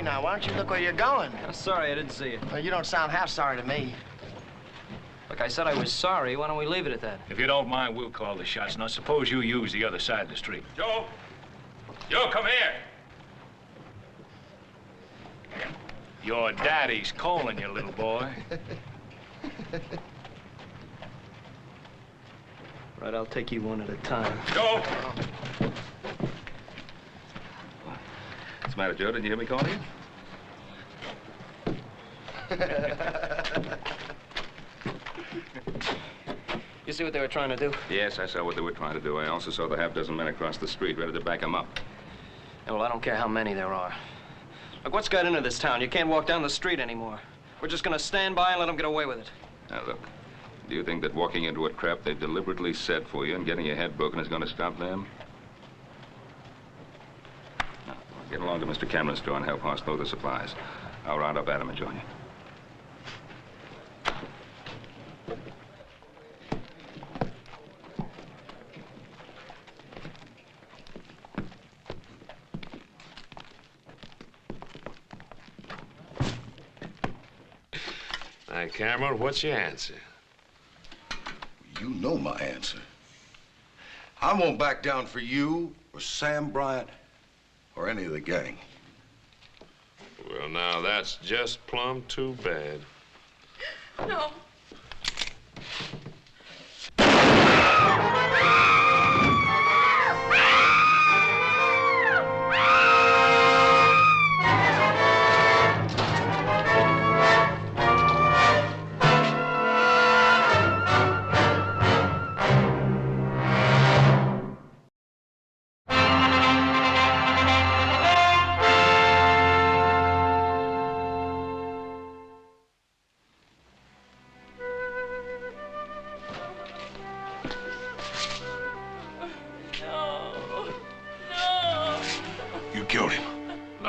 now. Why don't you look where you're going? I'm sorry I didn't see you. Well, you don't sound half sorry to me. Look, I said I was sorry. Why don't we leave it at that? If you don't mind, we'll call the shots. Now, suppose you use the other side of the street. Joe! Joe, come here! Your daddy's calling you, little boy. Right, I'll take you one at a time. Joe! What's the matter, Joe? Didn't you hear me calling you? You see what they were trying to do? Yes, I saw what they were trying to do. I also saw the half-dozen men across the street ready to back them up. Yeah, well, I don't care how many there are. Look, what's got into this town? You can't walk down the street anymore. We're just gonna stand by and let them get away with it. Now, look, do you think that walking into a trap they deliberately set for you and getting your head broken is going to stop them? Now, get along to Mr. Cameron's store and help horse load the supplies. I'll round up Adam and join you. Hi, Cameron, what's your answer? You know my answer. I won't back down for you or Sam Bryant or any of the gang. Well, now, that's just plumb too bad. No.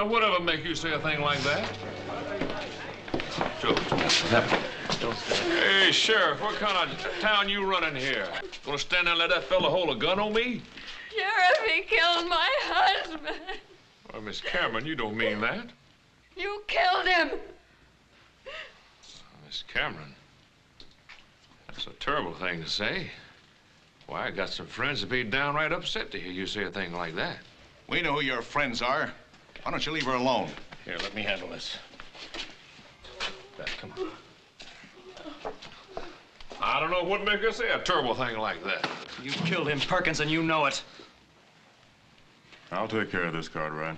Whatever make you say a thing like that? Joe, what's happening? Hey, Sheriff, what kind of town you running here? Gonna stand there and let that fella hold a gun on me? Sheriff, he killed my husband. Well, Miss Cameron, you don't mean that. You killed him. Miss Cameron, that's a terrible thing to say. Why, I got some friends that'd be downright upset to hear you say a thing like that. We know who your friends are. Why don't you leave her alone? Here, let me handle this. Back, come on. I don't know what make her say a terrible thing like that. You killed him, Perkins, and you know it. I'll take care of this, Cartwright.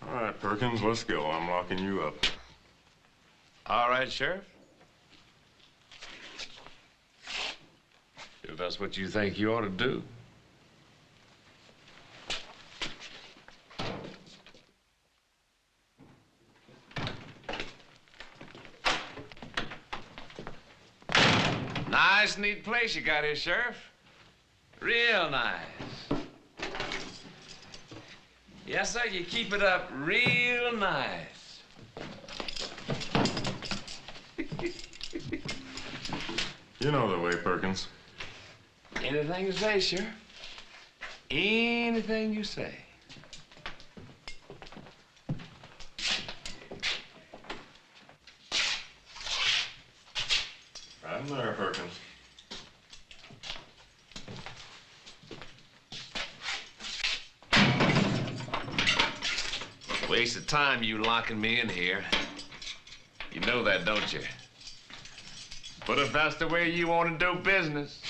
All right, Perkins, let's go. I'm locking you up. All right, Sheriff. If that's what you think you ought to do. Nice, neat place you got here, Sheriff. Real nice. Yes, sir, you keep it up real nice. You know the way, Perkins. Anything you say, Sheriff. Anything you say. I'm there, Perkins. Waste of time you locking me in here. You know that, don't you? But if that's the way you want to do business.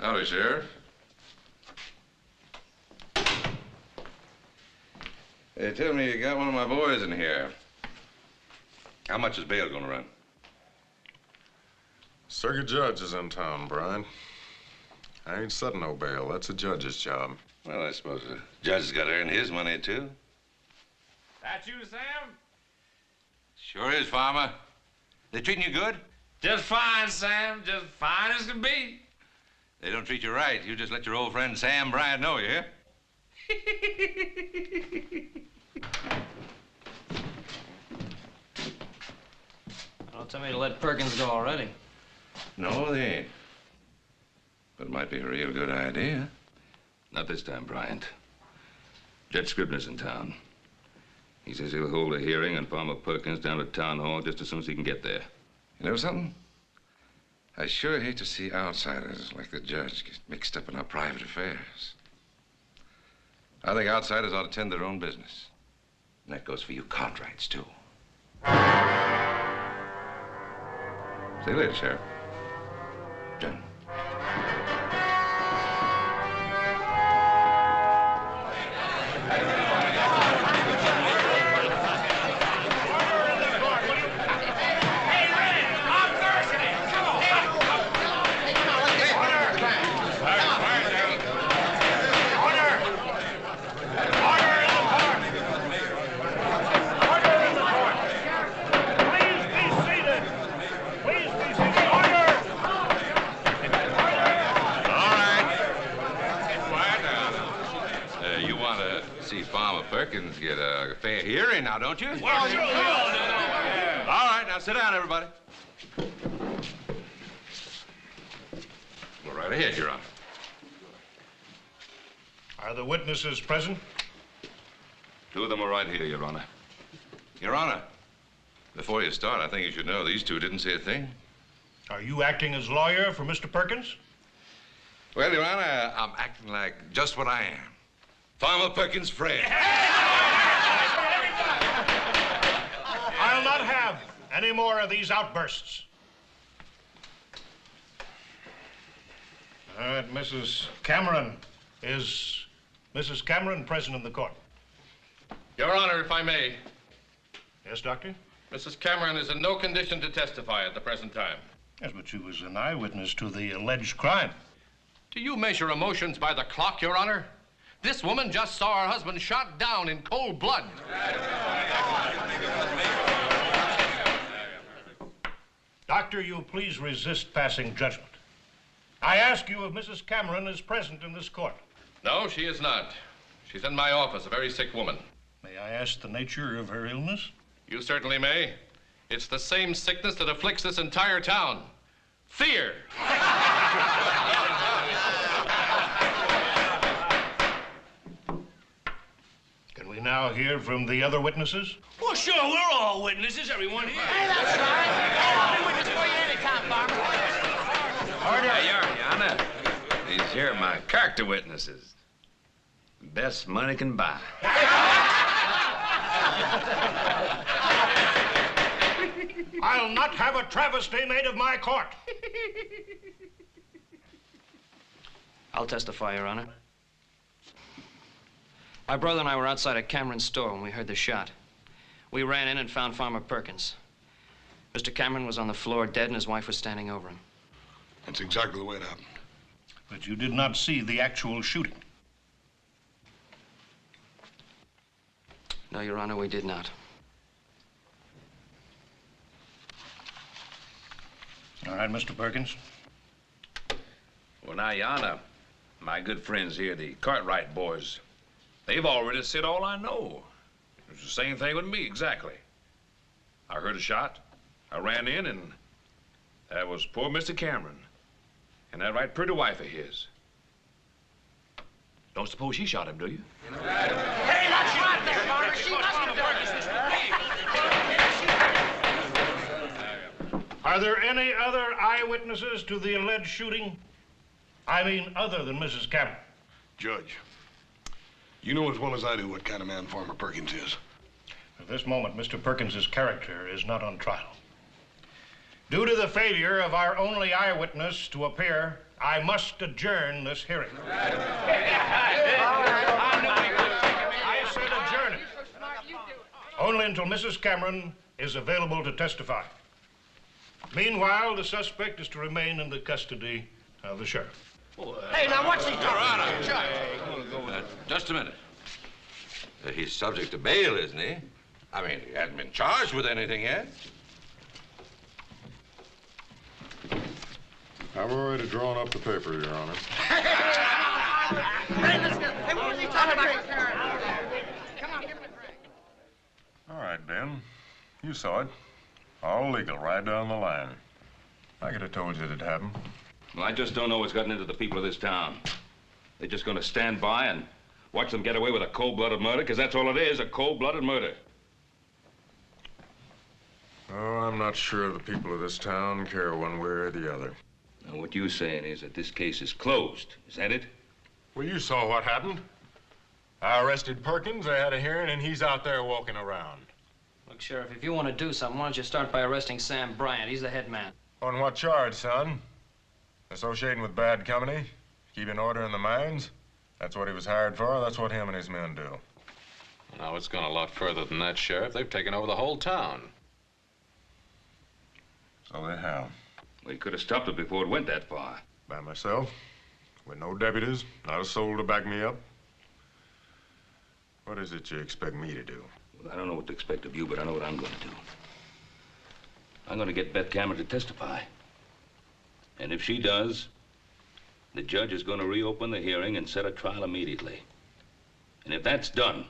Howdy, Sheriff. Hey, tell me, you got one of my boys in here. How much is bail gonna run? Circuit judge is in town, Brian. I ain't setting no bail. That's a judge's job. Well, I suppose the judge has got to earn his money, too. That you, Sam? Sure is, Farmer. They treating you good? Just fine, Sam. Just fine as can be. They don't treat you right. You just let your old friend Sam Bryant know, you hear? Don't tell me to let Perkins go already. No, they ain't. But it might be a real good idea. Not this time, Bryant. Judge Scribner's in town. He says he'll hold a hearing on Farmer Perkins down at Town Hall just as soon as he can get there. You know something? I sure hate to see outsiders like the judge get mixed up in our private affairs. I think outsiders ought to tend their own business. And that goes for you Cartwrights, too. See you later, Sheriff. John. Perkins get a fair hearing now, don't you? Well, sure, we all do. All right, now sit down, everybody. Go right ahead, Your Honor. Are the witnesses present? Two of them are right here, Your Honor. Your Honor, before you start, I think you should know these two didn't say a thing. Are you acting as lawyer for Mr. Perkins? Well, Your Honor, I'm acting like just what I am. Farmer Perkins' friend. I'll not have any more of these outbursts. All right, Mrs. Cameron. Is Mrs. Cameron present in the court? Your Honor, if I may. Yes, Doctor? Mrs. Cameron is in no condition to testify at the present time. Yes, but she was an eyewitness to the alleged crime. Do you measure emotions by the clock, Your Honor? This woman just saw her husband shot down in cold blood. Doctor, you'll please resist passing judgment. I ask you if Mrs. Cameron is present in this court. No, she is not. She's in my office, a very sick woman. May I ask the nature of her illness? You certainly may. It's the same sickness that afflicts this entire town. Fear. Can we now hear from the other witnesses? Well, sure, we're all witnesses, everyone here. Hey, that's right. Hey, I'll be witness for you anytime, Farmer. Order, Your Honor. These here are my character witnesses. Best money can buy. I'll not have a travesty made of my court. I'll testify, Your Honor. My brother and I were outside a Cameron store when we heard the shot. We ran in and found Farmer Perkins. Mr. Cameron was on the floor dead and his wife was standing over him. That's exactly the way it happened. But you did not see the actual shooting. No, Your Honor, we did not. All right, Mr. Perkins. Well, now, Your Honor, my good friends here, the Cartwright boys, they've already said all I know. It's the same thing with me, exactly. I heard a shot. I ran in, and that was poor Mr. Cameron. And that right pretty wife of his. Don't suppose she shot him, do you? Hey, that's right there, Farmer. She must have done it. Are there any other eyewitnesses to the alleged shooting? I mean, other than Mrs. Cameron. Judge, you know as well as I do what kind of man Farmer Perkins is. At this moment, Mr. Perkins's character is not on trial. Due to the failure of our only eyewitness to appear, I must adjourn this hearing. I said adjourn it. Only until Mrs. Cameron is available to testify. Meanwhile, the suspect is to remain in the custody of the sheriff. Hey, now what's he talking about, Judge? Just a minute. He's subject to bail, isn't he? I mean, he hasn't been charged with anything yet. I've already drawn up the paper, Your Honor. Hey, let's go. Hey, what was he All right, Ben. You saw it. All legal, right down the line. I could have told you it'd happen. Well, I just don't know what's gotten into the people of this town. They're just going to stand by and watch them get away with a cold-blooded murder, because that's all it is, a cold-blooded murder. Oh, I'm not sure the people of this town care one way or the other. Now, what you're saying is that this case is closed. Is that it? Well, you saw what happened. I arrested Perkins, I had a hearing, and he's out there walking around. Look, Sheriff, if you want to do something, why don't you start by arresting Sam Bryant? He's the head man. On what charge, son? Associating with bad company? Keeping order in the mines? That's what he was hired for. That's what him and his men do. No, it's gone a lot further than that, Sheriff. They've taken over the whole town. So they have. Well, you could have stopped it before it went that far. By myself, with no deputies, not a soul to back me up. What is it you expect me to do? Well, I don't know what to expect of you, but I know what I'm going to do. I'm going to get Beth Cameron to testify. And if she does, the judge is going to reopen the hearing and set a trial immediately. And if that's done,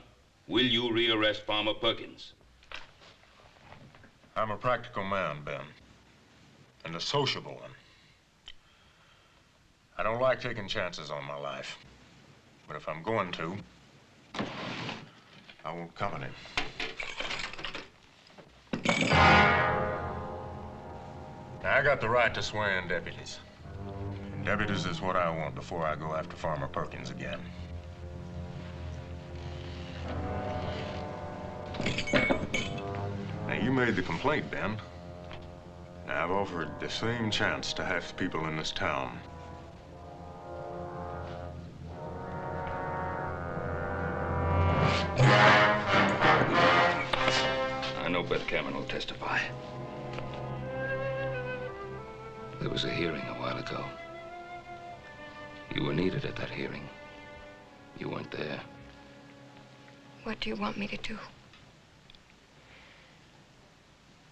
will you rearrest Farmer Perkins? I'm a practical man, Ben. And a sociable one. I don't like taking chances on my life. But if I'm going to, I want company. Now, I got the right to swear in deputies. And deputies is what I want before I go after Farmer Perkins again. Now, you made the complaint, Ben. Now, I've offered the same chance to half the people in this town. I know Beth Cameron will testify. There was a hearing a while ago. You were needed at that hearing. You weren't there. What do you want me to do?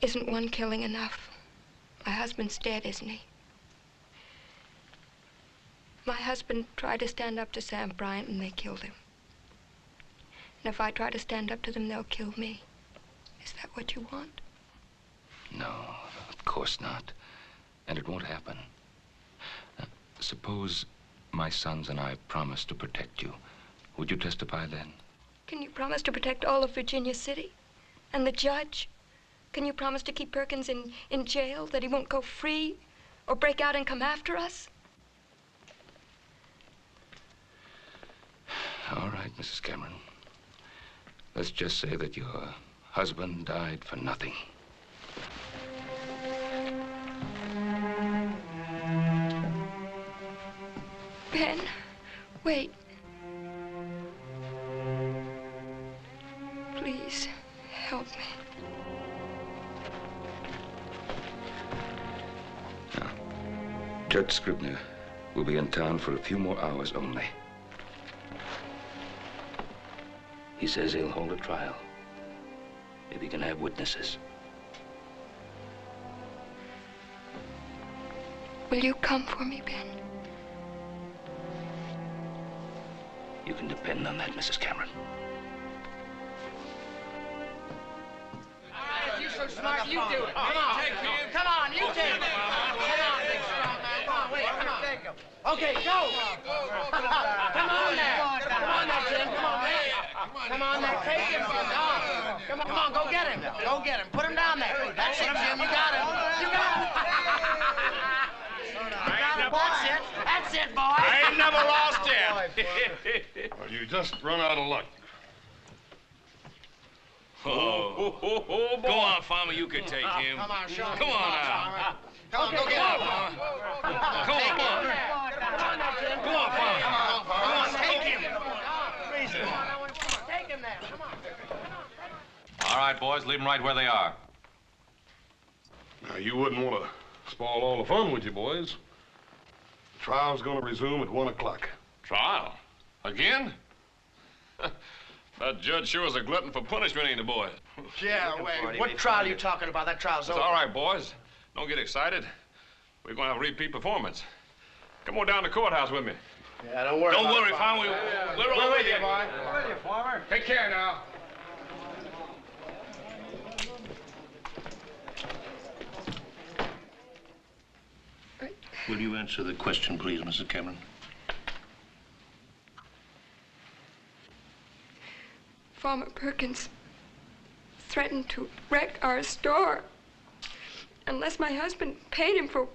Isn't one killing enough? My husband's dead, isn't he? My husband tried to stand up to Sam Bryant and they killed him. And if I try to stand up to them, they'll kill me. Is that what you want? No, of course not. And it won't happen. Suppose my sons and I promise to protect you. Would you testify then? Can you promise to protect all of Virginia City? And the judge? Can you promise to keep Perkins in jail, that he won't go free or break out and come after us? All right, Mrs. Cameron. Let's just say that your husband died for nothing. Ben, wait. Please, help me. Now, Judge Scribner will be in town for a few more hours only. He says he'll hold a trial if he can have witnesses. Will you come for me, Ben? You can depend on that, Mrs. Cameron. If you're so smart, you do it. Come on. Come on, you take it. Come on, big strong man. Come on, wait, come on. Take him. Okay, go. Come on there. Come on there, Jim. Come on, man. Come on there, take him. Come on, go get him. Go get him. Put him down there. That's it, Jim. You got him. You got him. That's it, boy. I ain't never lost yet. Well, you just run out of luck. Oh, go on, Farmer, you can take him. Come on, Sean. Come on now. Come on, go get him. Come on, Come on, Jim. Come on, Farmer. Come on, take him. Take him there. Come on. All right, boys, leave them right where they are. Now, you wouldn't want to spoil all the fun, would you, boys? The trial's going to resume at 1 o'clock. Trial? Again? That judge sure is a glutton for punishment, ain't he, boys? Yeah, wait. What trial are you talking about? That trial's It's over. all right, boys. Don't get excited. We're going to have a repeat performance. Come on down to the courthouse with me. Yeah, don't worry. Don't worry, Farmer. We're all with you. boy. We're with you, Farmer. Take care now. Will you answer the question, please, Mrs. Cameron? Farmer Perkins threatened to wreck our store unless my husband paid him for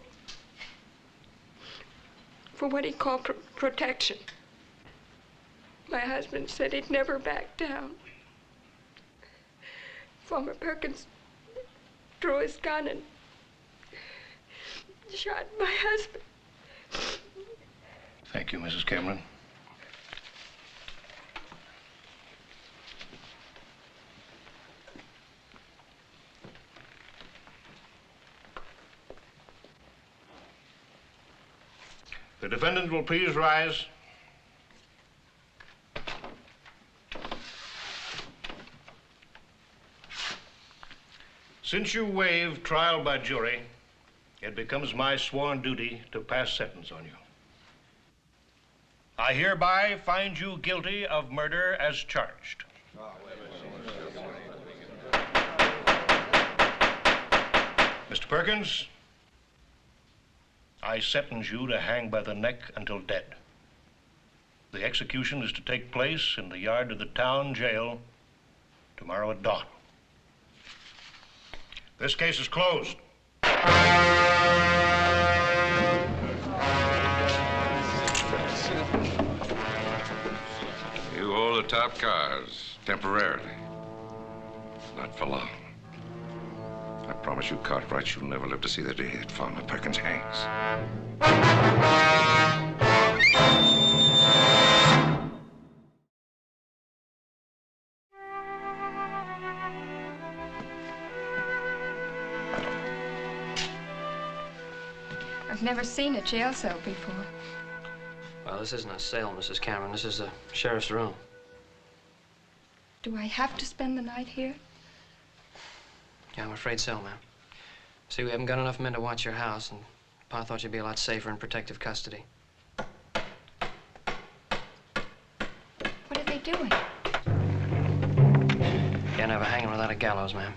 what he called protection. My husband said he'd never back down. Farmer Perkins drew his gun and shot my husband. Thank you, Mrs. Cameron. The defendant will please rise. Since you waive trial by jury, it becomes my sworn duty to pass sentence on you. I hereby find you guilty of murder as charged. Mr. Perkins, I sentence you to hang by the neck until dead. The execution is to take place in the yard of the town jail tomorrow at dawn. This case is closed. You hold the top cars, temporarily. Not for long. I promise you, Cartwright, you'll never live to see the day that Farmer Perkins hangs. I've never seen a jail cell before. Well, this isn't a cell, Mrs. Cameron. This is the sheriff's room. Do I have to spend the night here? Yeah, I'm afraid so, ma'am. See, we haven't got enough men to watch your house, and Pa thought you'd be a lot safer in protective custody. What are they doing? Can't have a hanging without a gallows, ma'am.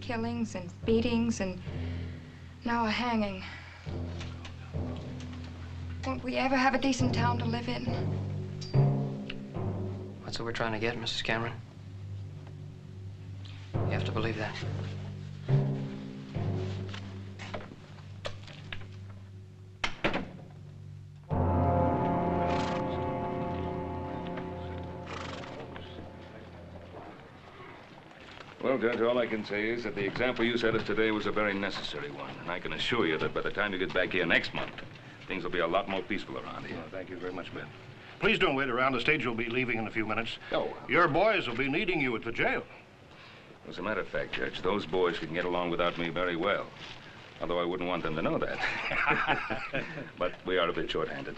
Killings and beatings and now a hanging. Won't we ever have a decent town to live in? That's what we're trying to get, Mrs. Cameron. You have to believe that. Well, Judge, all I can say is that the example you set us today was a very necessary one. And I can assure you that by the time you get back here next month, things will be a lot more peaceful around here. Oh, thank you very much, Ben. Please don't wait around. The stage will be leaving in a few minutes. Oh. Your boys will be needing you at the jail. As a matter of fact, Judge, those boys can get along without me very well. Although I wouldn't want them to know that. But we are a bit short-handed.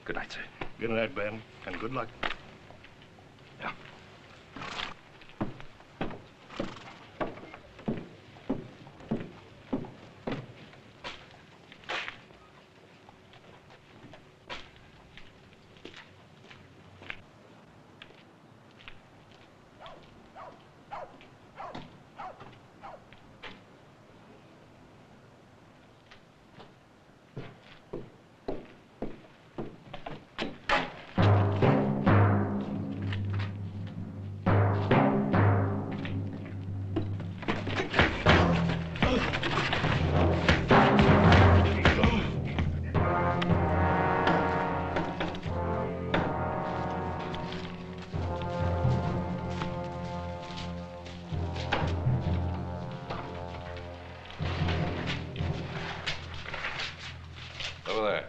Good night, sir. Good night, Ben, and good luck. Yeah. Over there.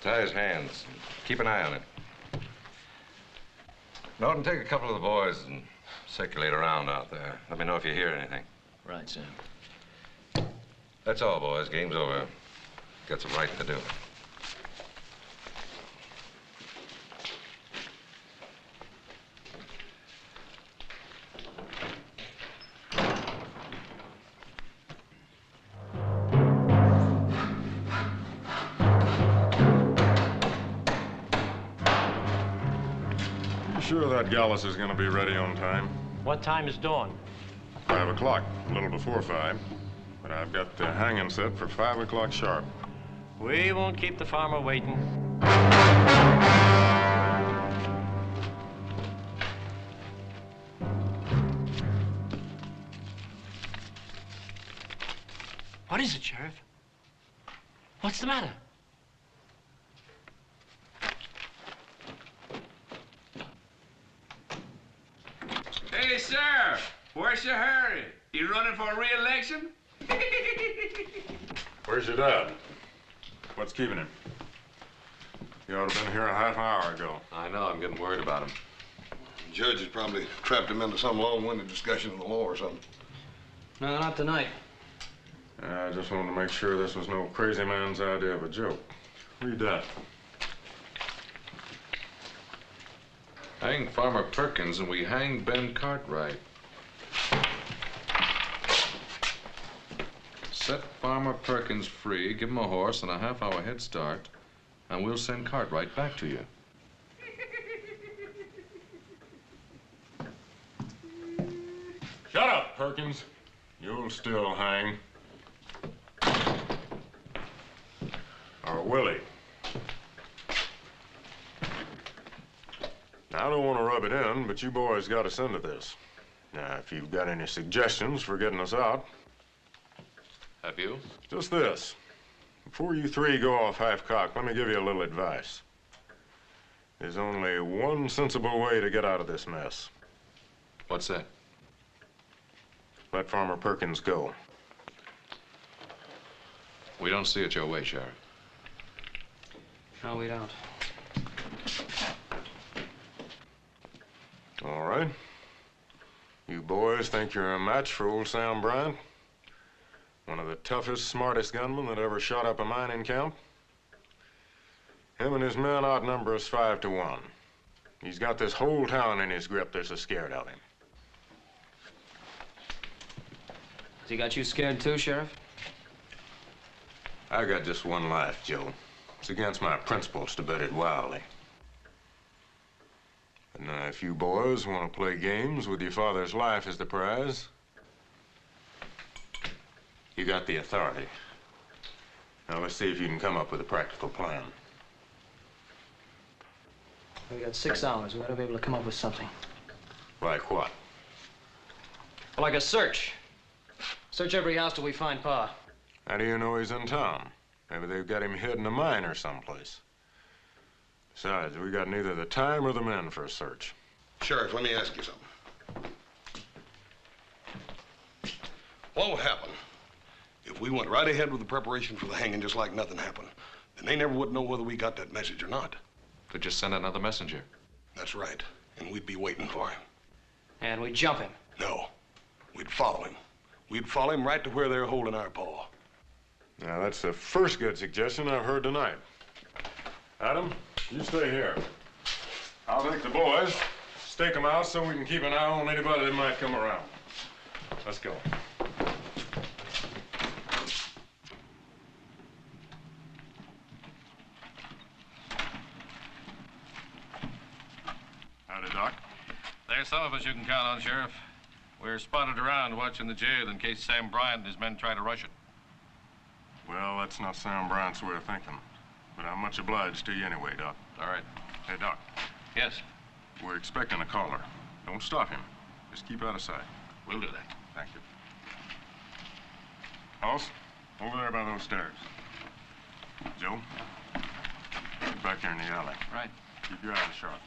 Tie his hands. Keep an eye on it. Norton, take a couple of the boys and circulate around out there. Let me know if you hear anything. Right, Sam. That's all, boys. Game's over. Got some writing to do. sure that Gallus is going to be ready on time. What time is dawn? 5 o'clock, a little before 5. But I've got the hanging set for 5 o'clock sharp. We won't keep the farmer waiting. What is it, Sheriff? What's the matter? Hey, sir, where's your hurry? You running for re-election? Where's your dad? What's keeping him? He ought to have been here a half hour ago. I know, I'm getting worried about him. The judge has probably trapped him into some long-winded discussion of the law or something. No, not tonight. I just wanted to make sure this was no crazy man's idea of a joke. Read that. Hang Farmer Perkins and we hang Ben Cartwright. Set Farmer Perkins free, give him a horse and a half-hour head start, and we'll send Cartwright back to you. Shut up, Perkins. You'll still hang. Or will he? Now, I don't want to rub it in, but you boys got us into this. Now, if you've got any suggestions for getting us out. Have you? Just this. Before you three go off half-cocked, let me give you a little advice. There's only one sensible way to get out of this mess. What's that? Let Farmer Perkins go. We don't see it your way, Sheriff. No, we don't. All right. You boys think you're a match for old Sam Bryant? One of the toughest, smartest gunmen that ever shot up a mining camp? Him and his men outnumber us 5 to 1. He's got this whole town in his grip. They're so scared of him. Has he got you scared too, Sheriff? I got just one life, Joe. It's against my principles to bet it wildly. But now, if you boys want to play games with your father's life as the prize, you got the authority. Now, let's see if you can come up with a practical plan. We got 6 hours. We ought to be able to come up with something. Like what? Like a search. Search every house till we find Pa. How do you know he's in town? Maybe they've got him hid in a mine or someplace. Besides, we got neither the time or the men for a search. Sheriff, let me ask you something. What will happen if we went right ahead with the preparation for the hanging just like nothing happened? Then they never would know whether we got that message or not. Could just send another messenger. That's right. And we'd be waiting for him. And we jump him. No. We'd follow him. We'd follow him right to where they're holding our paw. Now, that's the first good suggestion I've heard tonight. Adam, you stay here. I'll take the boys, stake them out so we can keep an eye on anybody that might come around. Let's go. Howdy, Doc. There's some of us you can count on, Sheriff. We're spotted around watching the jail in case Sam Bryant and his men try to rush it. Well, that's not Sam Bryant's way of thinking. But I'm much obliged to you anyway, Doc. All right. Hey, Doc. Yes? We're expecting a caller. Don't stop him. Just keep out of sight. We'll do that. Thank you. Hoss, over there by those stairs. Joe, get back here in the alley. Right. Keep your eyes sharp.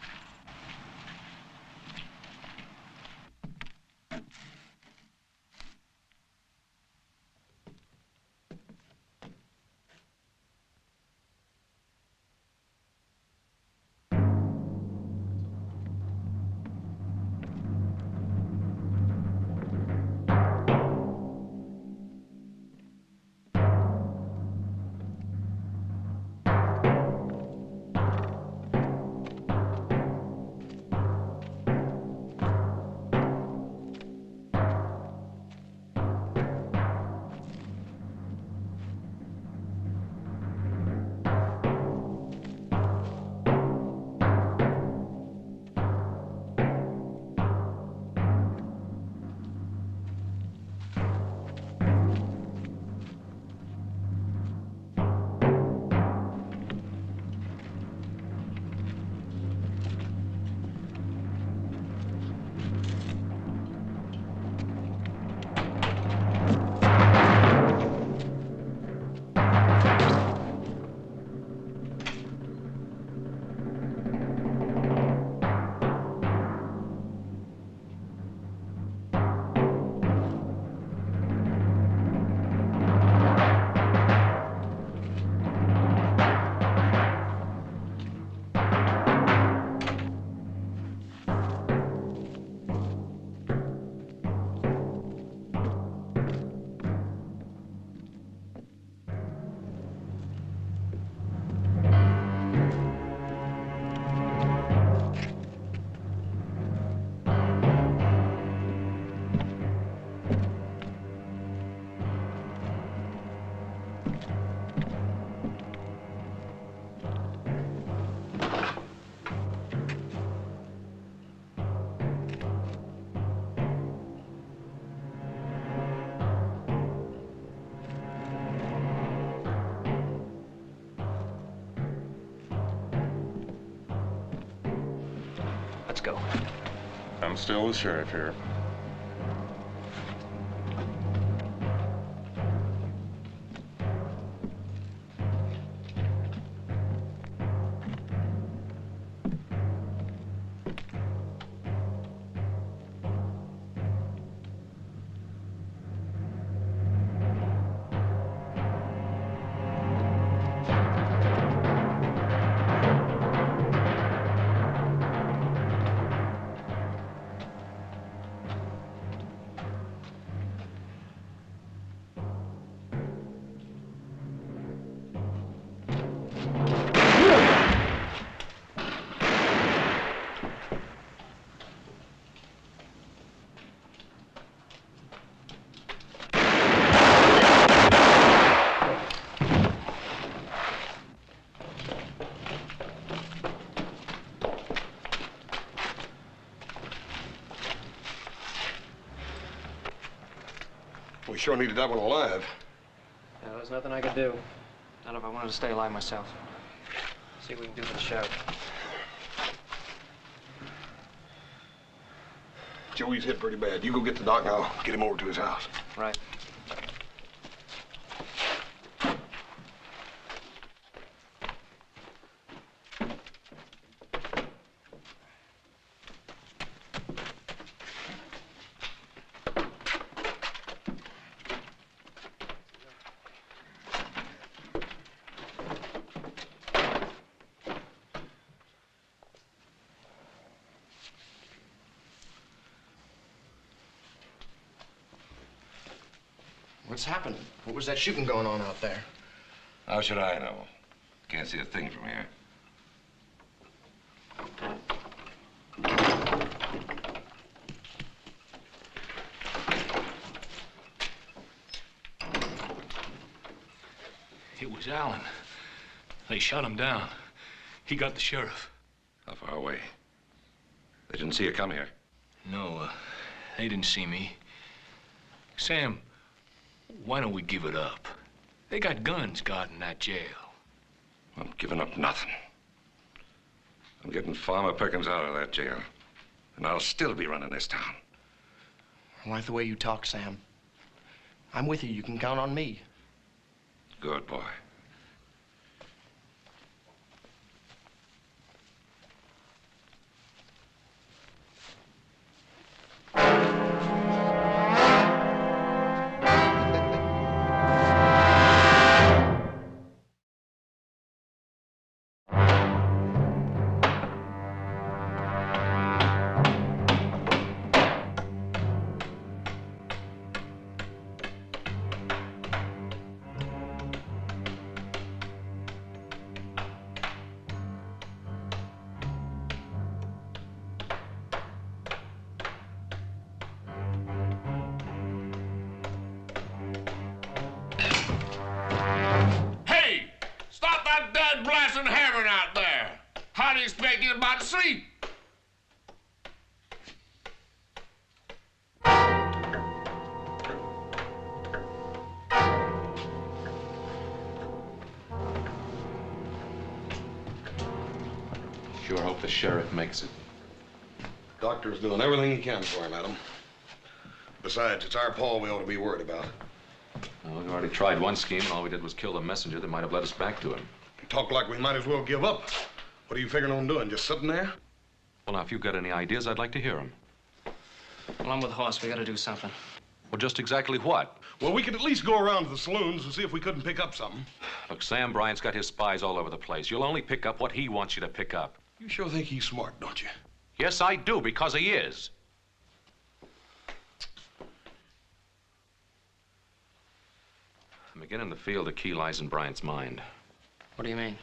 Let's go. I'm still the sheriff here. We sure needed that one alive. Yeah, there's nothing I could do. Not if I wanted to stay alive myself. See what we can do for the sheriff. Joey's hit pretty bad. You go get the doc and I'll get him over to his house. Right. What's happened? What was that shooting going on out there? How should I know? Can't see a thing from here. It was Allen. They shot him down. He got the sheriff. How far away? They didn't see you come here. No, they didn't see me. Sam, why don't we give it up? They got guns guarding that jail. I'm giving up nothing. I'm getting Farmer Perkins out of that jail. And I'll still be running this town. I like the way you talk, Sam. I'm with you. You can count on me. Good boy. How do you expect you about to sleep? Sure hope the sheriff makes it. Doctor's doing everything he can for him, Adam. Besides, it's our Paul we ought to be worried about. Well, we already tried one scheme, and all we did was kill the messenger that might have led us back to him. You talk like we might as well give up. What are you figuring on doing? Just sitting there? Well, now, if you've got any ideas, I'd like to hear them. Well, I'm with Hoss. We gotta do something. Well, just exactly what? Well, we could at least go around to the saloons and see if we couldn't pick up something. Look, Sam Bryant's got his spies all over the place. You'll only pick up what he wants you to pick up. You sure think he's smart, don't you? Yes, I do, because he is. I'm beginning to feel the key lies in Bryant's mind. What do you mean?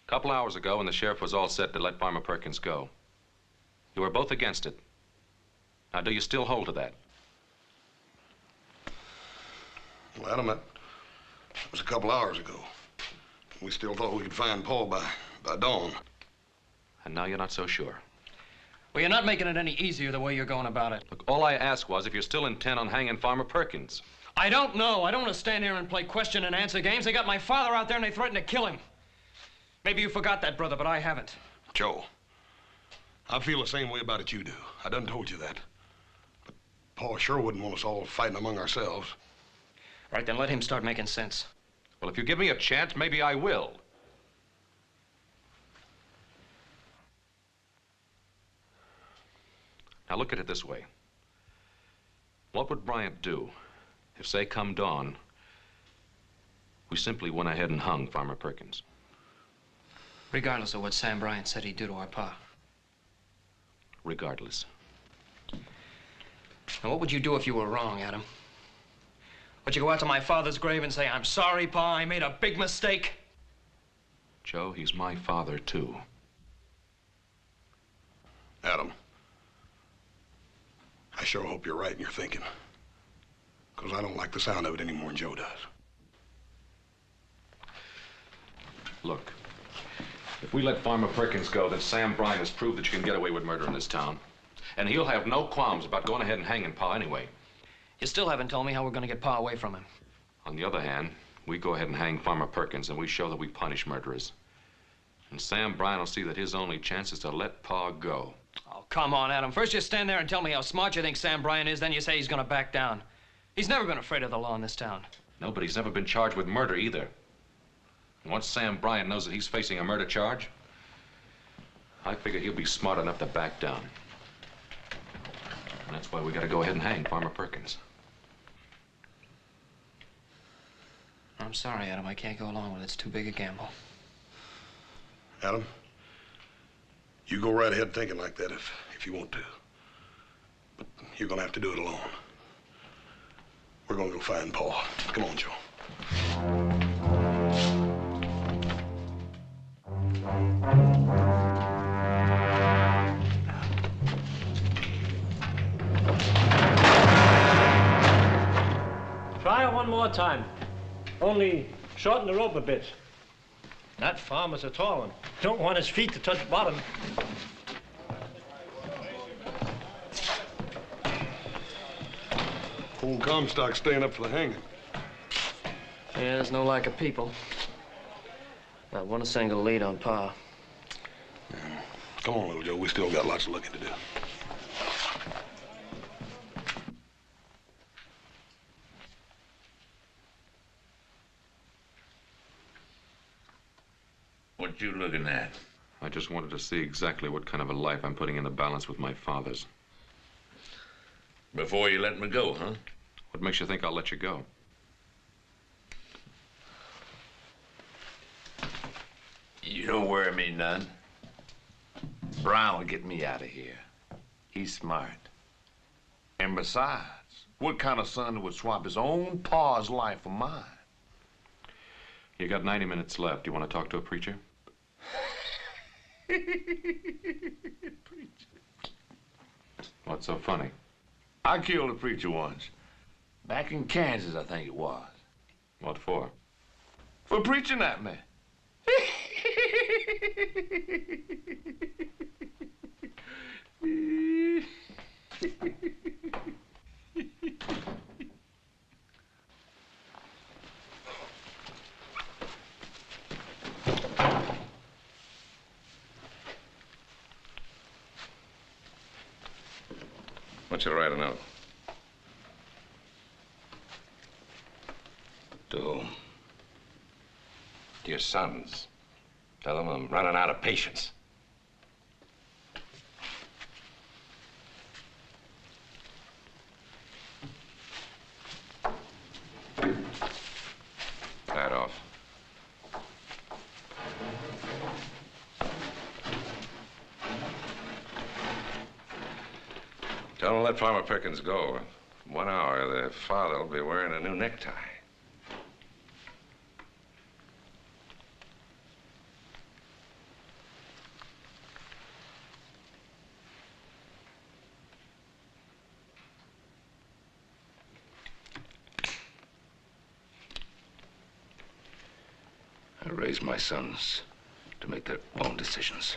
A couple hours ago, when the sheriff was all set to let Farmer Perkins go, you were both against it. Now, do you still hold to that? Well, Adam, that was a couple hours ago. We still thought we could find Paul by dawn. And now you're not so sure. Well, you're not making it any easier the way you're going about it. Look, all I asked was if you're still intent on hanging Farmer Perkins. I don't know. I don't want to stand here and play question and answer games. They got my father out there and they threatened to kill him. Maybe you forgot that, brother, but I haven't. Joe, I feel the same way about it you do. I done told you that. But Pa sure wouldn't want us all fighting among ourselves. Right, then let him start making sense. Well, if you give me a chance, maybe I will. Now look at it this way. What would Bryant do if, say, come dawn, we simply went ahead and hung Farmer Perkins? Regardless of what Sam Bryant said he'd do to our pa. Regardless. Now, what would you do if you were wrong, Adam? Would you go out to my father's grave and say, "I'm sorry, Pa, I made a big mistake"? Joe, he's my father, too. Adam, I sure hope you're right in your thinking. Because I don't like the sound of it any more than Joe does. Look, if we let Farmer Perkins go, then Sam Bryant has proved that you can get away with murder in this town. And he'll have no qualms about going ahead and hanging Pa anyway. You still haven't told me how we're going to get Pa away from him. On the other hand, we go ahead and hang Farmer Perkins, and we show that we punish murderers. And Sam Bryant will see that his only chance is to let Pa go. Oh, come on, Adam. First you stand there and tell me how smart you think Sam Bryant is, then you say he's going to back down. He's never been afraid of the law in this town. No, but he's never been charged with murder either. And once Sam Bryant knows that he's facing a murder charge, I figure he'll be smart enough to back down. And that's why we got to go ahead and hang Farmer Perkins. I'm sorry, Adam. I can't go along with it. It's too big a gamble. Adam, you go right ahead thinking like that if you want to. But you're going to have to do it alone. We're going to go find Pa. Come on, Joe. Try it one more time. Only shorten the rope a bit. That farmer's a tall one. Don't want his feet to touch bottom. Old Comstock staying up for the hanging. Yeah, there's no lack of people. Not one single lead on Pa. Yeah. Come on, little Joe. We still got lots of looking to do. What you looking at? I just wanted to see exactly what kind of a life I'm putting in the balance with my father's. Before you let me go, huh? What makes you think I'll let you go? You don't worry me none. Brown will get me out of here. He's smart. And besides, what kind of son would swap his own pa's life for mine? You got 90 minutes left. You want to talk to a preacher? What's so funny? I killed a preacher once. Back in Kansas, I think it was. What for? For preaching at me. Want you to write a note. To whom? To your sons. Tell them I'm running out of patience. Tie it off. Tell them to let Farmer Perkins go. In 1 hour, their father will be wearing a new necktie. I raised my sons to make their own decisions.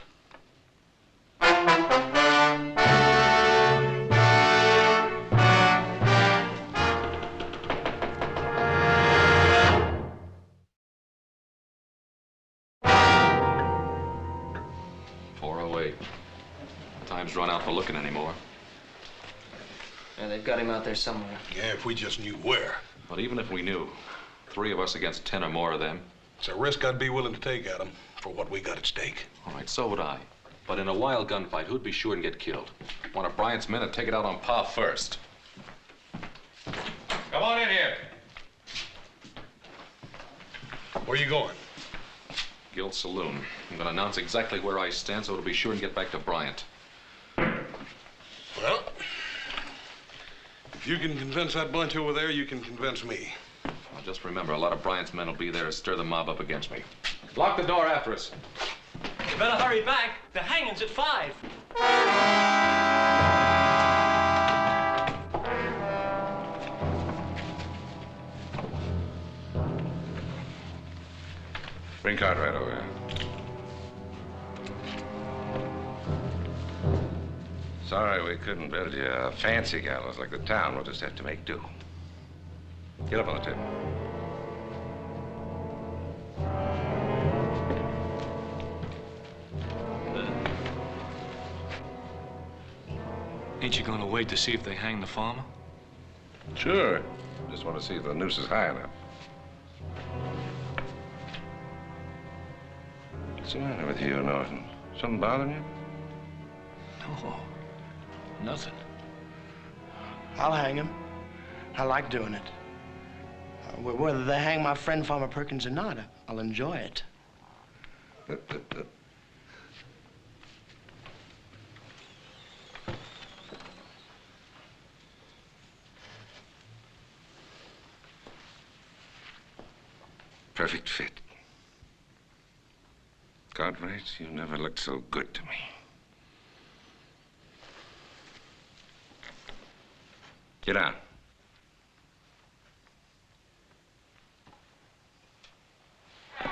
time's run out for looking anymore. Yeah, they've got him out there somewhere. Yeah, if we just knew where. But even if we knew, 3 of us against 10 or more of them. It's a risk I'd be willing to take, Adam, for what we got at stake. All right, so would I. But in a wild gunfight, who'd be sure and get killed? One of Bryant's men would take it out on Pa first. Come on in here. Where you going? Guild Saloon. I'm gonna announce exactly where I stand so it'll be sure and get back to Bryant. Well, if you can convince that bunch over there, you can convince me. Well, just remember, a lot of Bryant's men will be there to stir the mob up against me. Lock the door after us. You better hurry back. The hanging's at 5. Bring Cartwright over here. Sorry we couldn't build you a fancy gallows like the town. We'll just have to make do. Get up on the table. Ain't you gonna wait to see if they hang the farmer? Sure. Just want to see if the noose is high enough. What's the matter with you, Norton? Something bothering you? No, nothing. I'll hang him. I like doing it. Whether they hang my friend Farmer Perkins or not, I'll enjoy it. Perfect fit. Cartwright, you never looked so good to me. Get down. Now,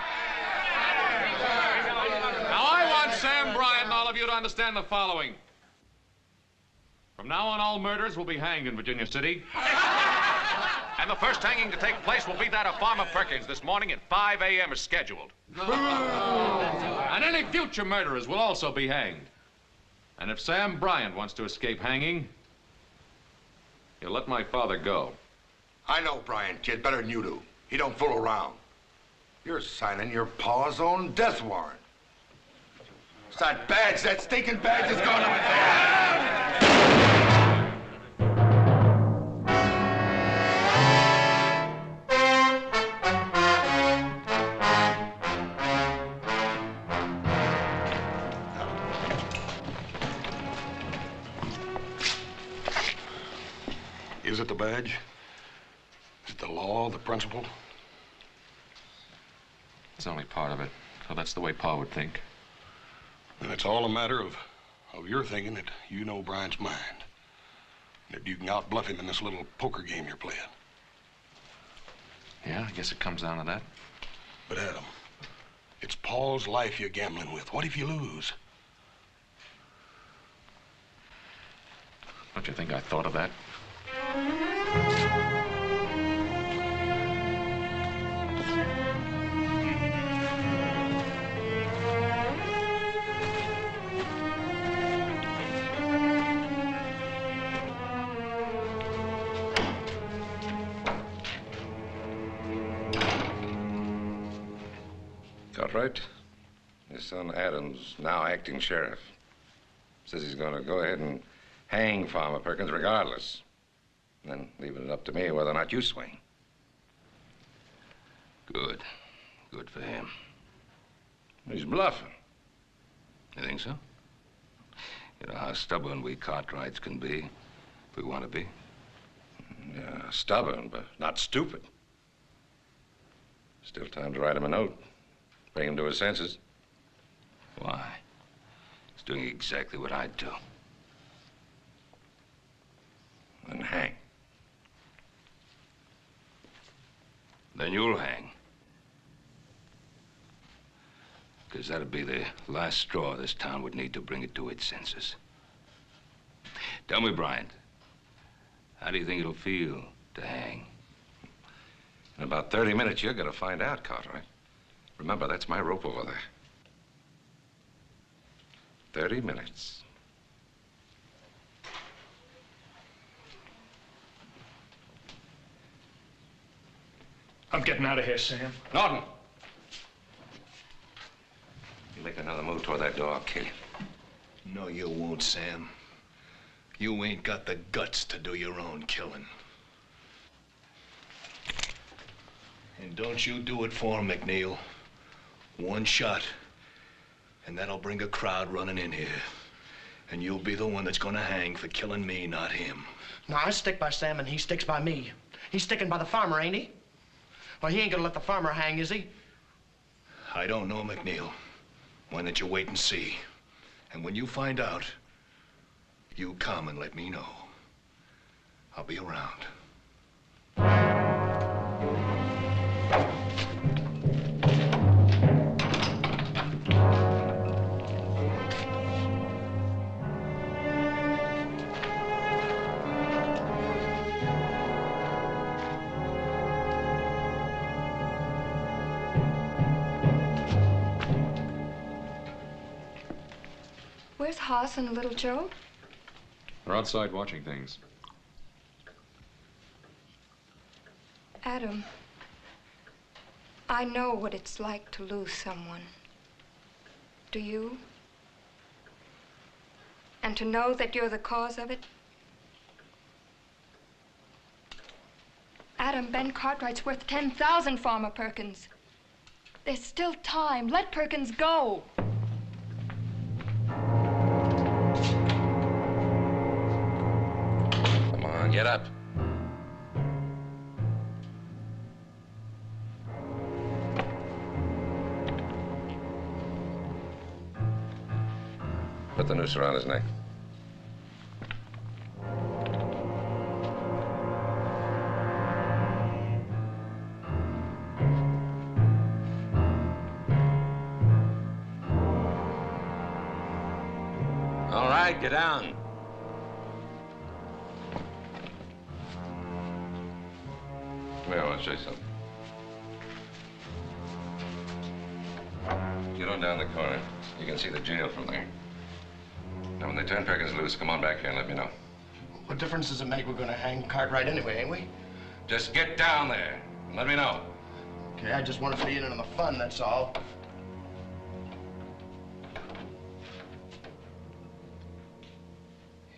I want Sam Bryant and all of you to understand the following. From now on, all murders will be hanged in Virginia City. And the first hanging to take place will be that of Farmer Perkins this morning at 5 a.m. as scheduled. And any future murderers will also be hanged. And if Sam Bryant wants to escape hanging, he'll let my father go. I know Bryant, kid, better than you do. He don't fool around. You're signing your pa's own death warrant. It's that badge, that stinking badge is going up there. Is it the badge? Is it the law, the principle? It's only part of it. So that's the way Pa would think. And it's all a matter of your thinking that you know Bryant's mind. And that you can outbluff him in this little poker game you're playing. Yeah, I guess it comes down to that. But Adam, it's Paul's life you're gambling with. What if you lose? Don't you think I thought of that? Cartwright, his son Adam's now acting sheriff. Says he's going to go ahead and hang Farmer Perkins regardless. And then leaving it up to me whether or not you swing. Good. Good for him. He's bluffing. You think so? You know how stubborn we Cartwrights can be, if we want to be. Yeah, stubborn, but not stupid. Still time to write him a note. Bring him to his senses. Why? He's doing exactly what I'd do. And hang. Then you'll hang. Because that'd be the last straw this town would need to bring it to its senses. Tell me, Bryant, how do you think it'll feel to hang? In about 30 minutes, you're going to find out, Cartwright. Remember, that's my rope over there. 30 minutes. I'm getting out of here, Sam. Norton! You make another move toward that door, I'll kill you. No, you won't, Sam. You ain't got the guts to do your own killing. And don't you do it for him, McNeil. One shot, and that'll bring a crowd running in here. And you'll be the one that's gonna hang for killing me, not him. No, I stick by Sam and he sticks by me. He's sticking by the farmer, ain't he? Well, he ain't gonna let the farmer hang, is he? I don't know, McNeil. Why don't you wait and see? And when you find out, you come and let me know. I'll be around. Where's Hoss and Little Joe? They're outside watching things. Adam, I know what it's like to lose someone. Do you? And to know that you're the cause of it? Adam, Ben Cartwright's worth 10,000, Farmer Perkins. There's still time. Let Perkins go. Come on, get up. Put the noose around his neck. All right, get down. Come here, I want to show you something. Get on down the corner. You can see the jail from there. Now, when they turn Perkins loose, come on back here and let me know. What difference does it make? We're gonna hang Cartwright anyway, ain't we? Just get down there and let me know. Okay, I just want to be in on the fun, that's all.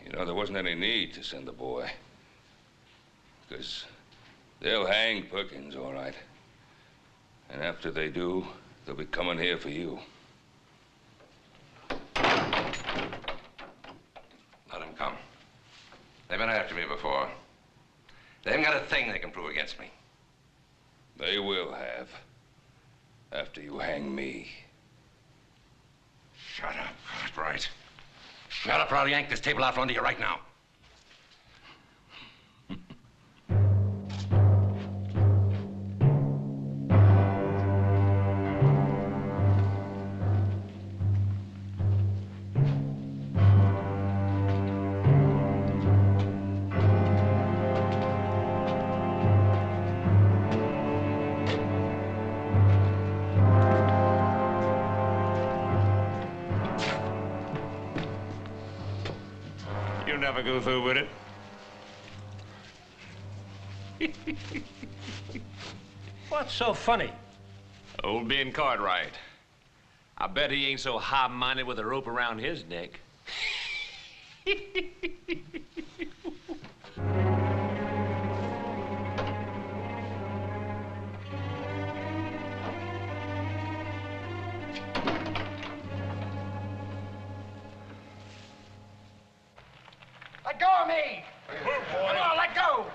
You know, there wasn't any need to send the boy. Because they'll hang Perkins, all right. And after they do, they'll be coming here for you. Let them come. They've been after me before. They haven't got a thing they can prove against me. They will have. After you hang me. Shut up, Cartwright. Shut up, or I'll yank this table out from under you right now. Never go through with it. What's so funny? Old Ben Cartwright. I bet he ain't so high-minded with a rope around his neck. Let go of me! Come on, let go!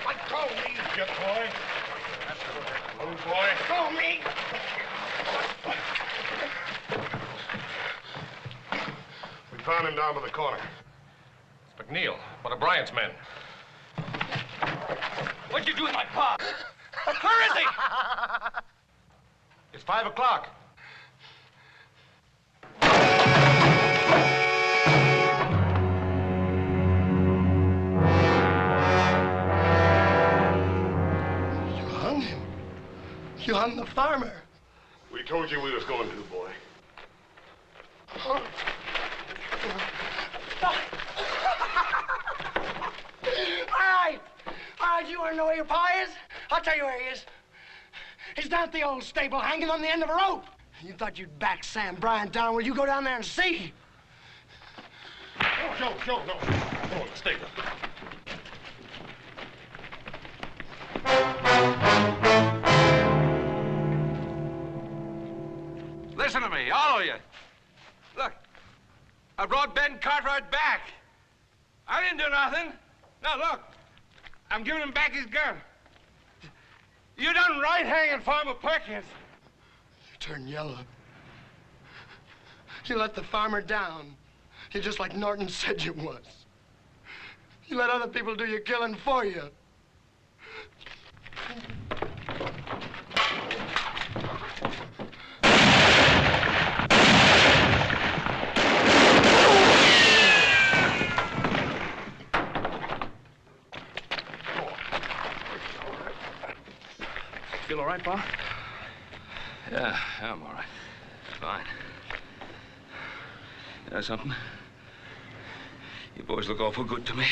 Let go of me! Get boy. Move, boy. Let go of me! We found him down by the corner. It's McNeil, one of Bryant's men. What'd you do with my pa? Where is he? It's 5 o'clock. You hung the farmer. We told you we was going to, boy. All right, you are to know where your pa is? I'll tell you where he is. He's down at the old stable, hanging on the end of a rope. You thought you'd back Sam Bryant down. Well, you go down there and see. Oh, Joe, no. No, stay there. Listen to me, all of you. Look, I brought Ben Cartwright back. I didn't do nothing. Now, look, I'm giving him back his gun. You done right hanging Farmer Perkins. You turned yellow. You let the farmer down. You're just like Norton said you was. You let other people do your killing for you. Feel all right, Pa? Yeah, I'm all right. Fine. You know something? You boys look awful good to me.